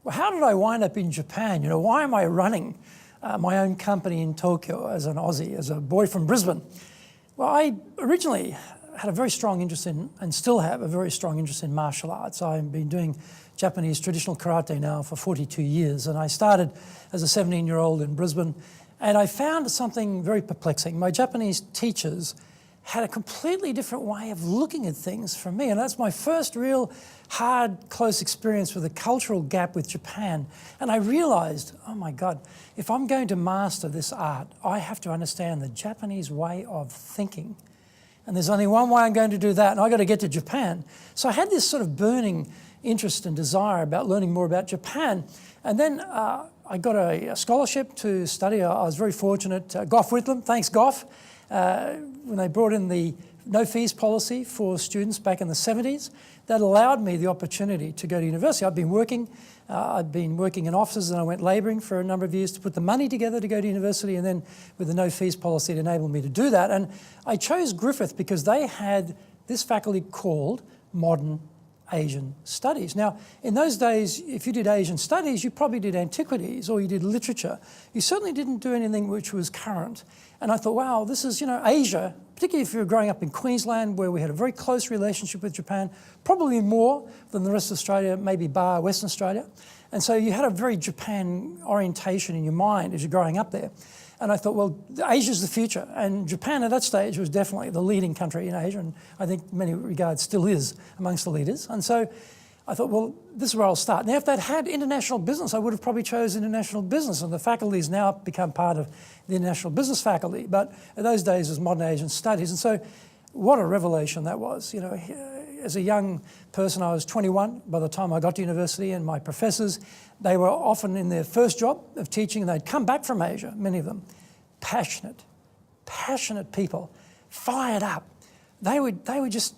well, how did I wind up in Japan? You know, why am I running my own company in Tokyo as an Aussie, as a boy from Brisbane? Well, I originally had a very strong interest in, and still have a very strong interest in, martial arts. I've been doing Japanese traditional karate now for 42 years, and I started as a 17-year-old in Brisbane, and I found something very perplexing. My Japanese teachers had a completely different way of looking at things from me, and that's my first real hard, close experience with a cultural gap with Japan. And I realised, oh my God, if I'm going to master this art, I have to understand the Japanese way of thinking. And there's only one way I'm going to do that, and I've got to get to Japan. So I had this sort of burning interest and desire about learning more about Japan. And then I got a scholarship to study. I was very fortunate. Gough Whitlam, thanks Gough, when they brought in the no fees policy for students back in the 70s, that allowed me the opportunity to go to university. I'd been working in offices, and I went labouring for a number of years to put the money together to go to university, and then with the no fees policy it enabled me to do that. And I chose Griffith because they had this faculty called Modern Asian Studies. Now, in those days, if you did Asian Studies, you probably did antiquities or you did literature. You certainly didn't do anything which was current. And I thought, wow, this is, you know, Asia, particularly if you were growing up in Queensland, where we had a very close relationship with Japan, probably more than the rest of Australia, maybe bar Western Australia. And so you had a very Japan orientation in your mind as you're growing up there. And I thought, well, Asia's the future. And Japan at that stage was definitely the leading country in Asia, and I think in many regards still is amongst the leaders. And so I thought, well, this is where I'll start. Now, if they'd had international business, I would have probably chosen international business, and the faculty has now become part of the international business faculty. But in those days, it was Modern Asian Studies. And so what a revelation that was. You know, as a young person, I was 21 by the time I got to university, and my professors, they were often in their first job of teaching, and they'd come back from Asia, many of them, passionate people, fired up. They were just,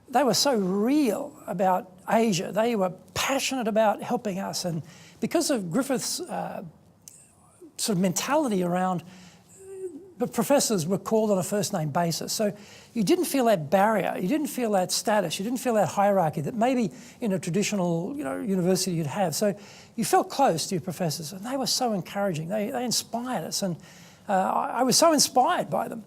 they were so real about Asia. They were passionate about helping us. And because of Griffith's sort of mentality around, but professors were called on a first-name basis. So you didn't feel that barrier, you didn't feel that status, you didn't feel that hierarchy that maybe in a traditional, you know, university you'd have. So you felt close to your professors, and they were so encouraging. They inspired us, and I was so inspired by them.